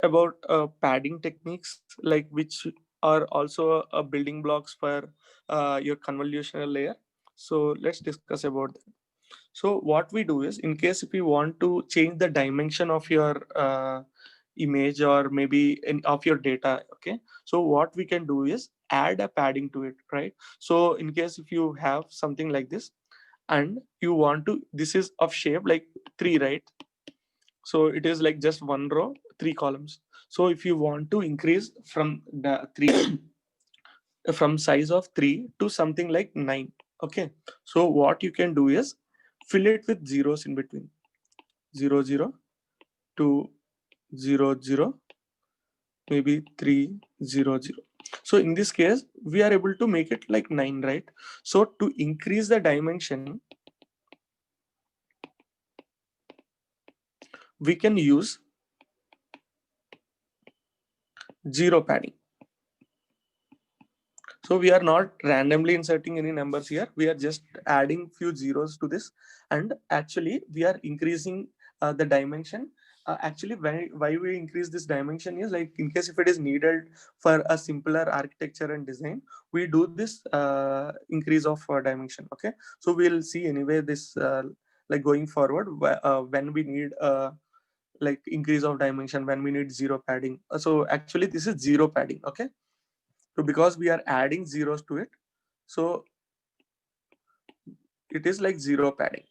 about padding techniques, like which are also building blocks for your convolutional layer. So let's discuss about that. So what we do is, in case if you want to change the dimension of your image, or maybe of your data, okay, so what we can do is add a padding to it, right? So in case if you have something like this, and you want to, this is of shape like 3, right? So it is like just one row, 3 columns. So if you want to increase from the 3 from size of 3 to something like 9, okay, so what you can do is fill it with zeros in between, 0 0 to 0 0, maybe 3 0 0. So in this case we are able to make it like 9, right? So to increase the dimension, we can use zero padding. So we are not randomly inserting any numbers here. We are just adding few zeros to this, and actually we are increasing the dimension. Actually, why we increase this dimension is, like, in case if it is needed for a simpler architecture and design, we do this increase of dimension. Okay, so we'll see anyway this like going forward when we need like increase of dimension, when we need zero padding. So actually this is zero padding. Okay, so because we are adding zeros to it, so it is like zero padding.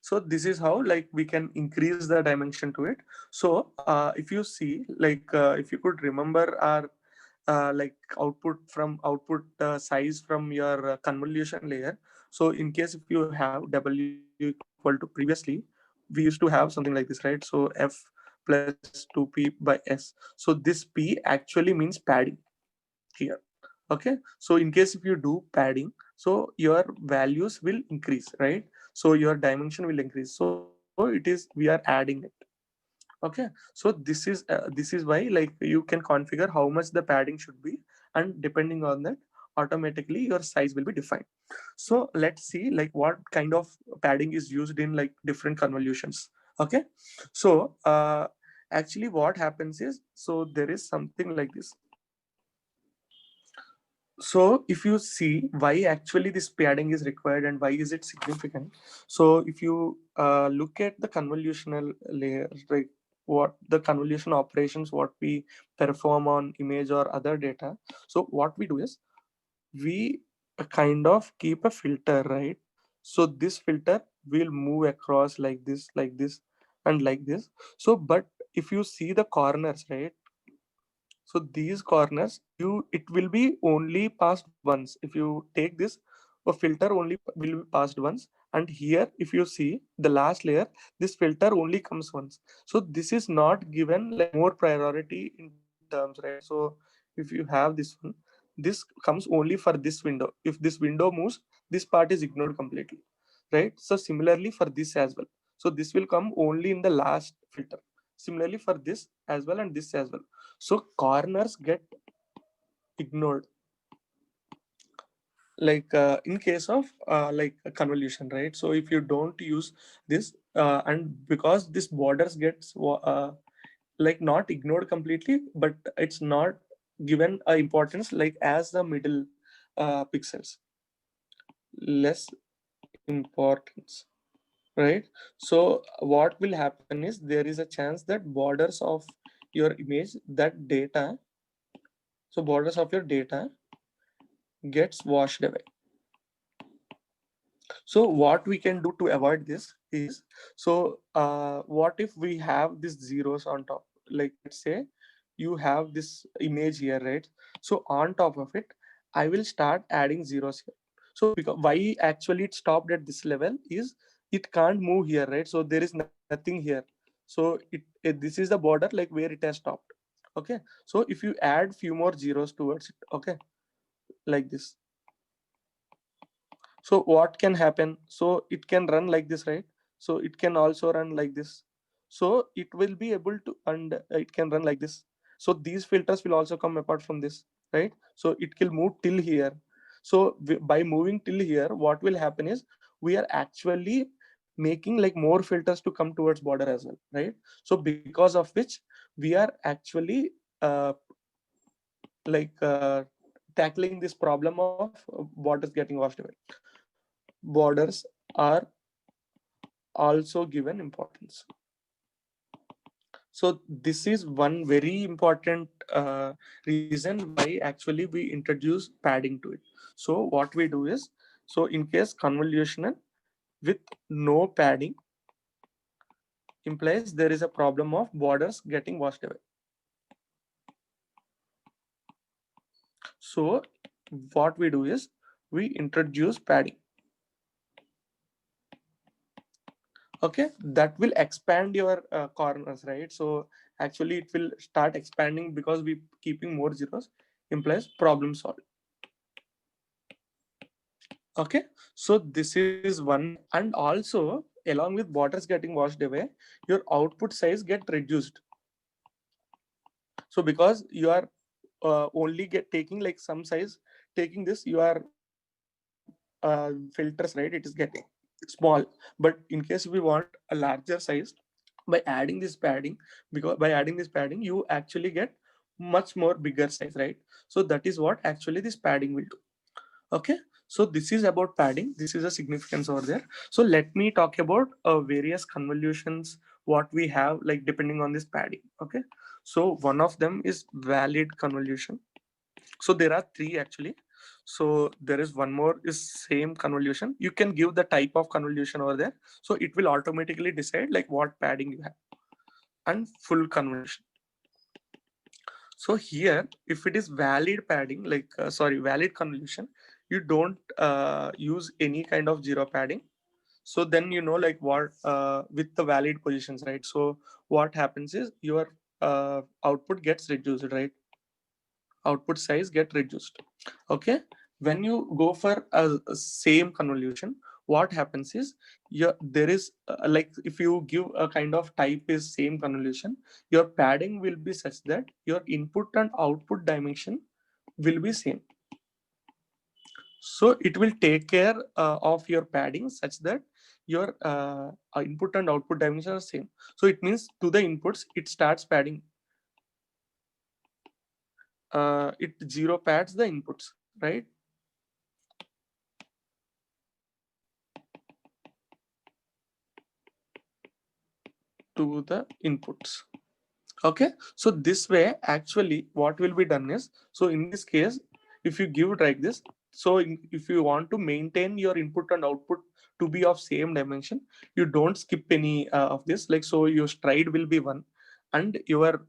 So this is how, like, we can increase the dimension to it. So if you see, like, if you could remember our like output size from your convolution layer. So in case if you have w equal to, previously we used to have something like this, right? So f plus 2p by s. So this p actually means padding here. Okay, so in case if you do padding, so your values will increase, right? So your dimension will increase. So it is, we are adding it. Okay, so this is why, like, you can configure how much the padding should be, and depending on that, automatically your size will be defined. So let's see, like, what kind of padding is used in, like, different convolutions. Okay, so actually what happens is, so there is something like this. So if you see why actually this padding is required and why is it significant, so if you look at the convolutional layer, like what the convolution operations, what we perform on image or other data, so what we do is we kind of keep a filter, right? So this filter will move across like this, and like this. So but if you see the corners, right, so these corners, you, it will be only passed once. If you take this, a filter only will be passed once. And here, if you see the last layer, this filter only comes once. So this is not given like more priority in terms, right? So if you have this one, this comes only for this window. If this window moves, this part is ignored completely, right? So similarly for this as well. So this will come only in the last filter. Similarly for this as well and this as well. So corners get ignored, like in case of like a convolution, right? So if you don't use this, and because this borders gets like not ignored completely, but it's not given a importance like as the middle pixels, less importance, right? So what will happen is, there is a chance that borders of your image, that data, so borders of your data gets washed away. So what we can do to avoid this is, so what if we have these zeros on top? Like, let's say you have this image here, right? So on top of it, I will start adding zeros here. So because why actually it stopped at this level is, it can't move here, right? So there is nothing here. So this is the border, like where it has stopped. Okay, so if you add few more zeros towards it, okay, like this, so what can happen, so it can run like this, right? So it can also run like this. So it will be able to, and it can run like this. So these filters will also come apart from this, right? So it will move till here. So by moving till here, what will happen is, we are actually making like more filters to come towards border as well, right? So because of which we are actually like tackling this problem of borders getting washed away. Borders are also given importance. So this is one very important reason why actually we introduce padding to it. So what we do is, so in case convolutional with no padding implies there is a problem of borders getting washed away. So what we do is we introduce padding. Okay, that will expand your corners, right? So actually it will start expanding because we keeping more zeros implies problem solved. Okay, so this is one way, and also along with borders getting washed away, your output size get reduced. So because you are only get taking like some size, taking this you are filters, right? It is getting small. But in case we want a larger size, by adding this padding, because by adding this padding you actually get much more bigger size, right? So that is what actually this padding will do. Okay, so this is about padding. This is a significance over there. So let me talk about various convolutions what we have like depending on this padding. Okay, so one of them is valid convolution. So there are three actually. So there is one more is same convolution. You can give the type of convolution over there, so it will automatically decide like what padding you have. And full convolution. So here, if it is valid padding, like sorry, valid convolution, you don't use any kind of zero padding. So then you know like what with the valid positions, right? So what happens is your output gets reduced, right? Output size get reduced. Okay, when you go for a same convolution, what happens is there is like if you give a kind of type is same convolution, your padding will be such that your input and output dimension will be same. So it will take care of your padding such that your input and output dimension are same. So it means to the inputs it starts padding, it zero pads the inputs, right? To the inputs. Okay, so this way actually what will be done is, so in this case if you give it like this, so if you want to maintain your input and output to be of same dimension, you don't skip any of this, like so your stride will be 1 and your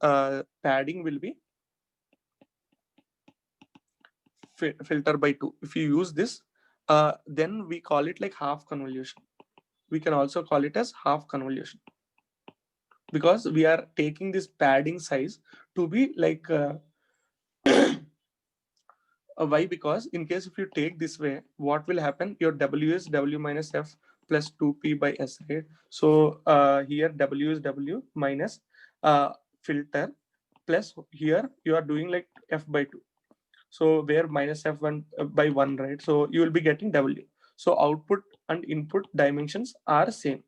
padding will be filter by 2. If you use this, then we call it like half convolution. We can also call it as half convolution, because we are taking this padding size to be like why? Because in case if you take this way, what will happen? Your W is W minus F plus 2P by S, right? So here W is W minus filter plus here you are doing like F by 2. So where minus F1 by 1, right? So you will be getting W. So output and input dimensions are same.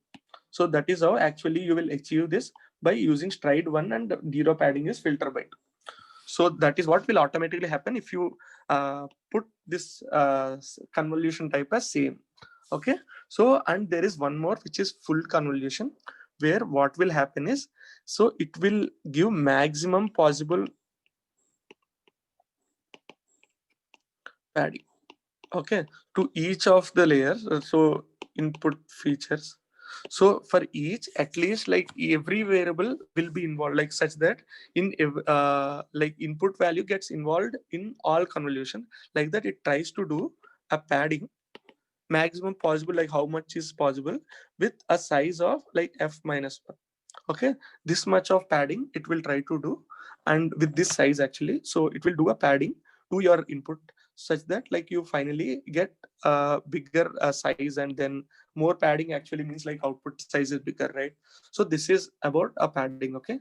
So that is how actually you will achieve this by using stride 1 and zero padding is filter by 2. So that is what will automatically happen if you put this convolution type as same. Okay, so and there is one more which is full convolution, where what will happen is, so it will give maximum possible padding, okay, to each of the layers. So input features, so for each at least like every variable will be involved, like such that in like input value gets involved in all convolution, like that it tries to do a padding maximum possible, like how much is possible with a size of like f minus 1. Okay, this much of padding it will try to do, and with this size actually, so it will do a padding to your input such that like you finally get a bigger size, and then more padding actually means like output size is bigger, right? So this is about a padding. Okay,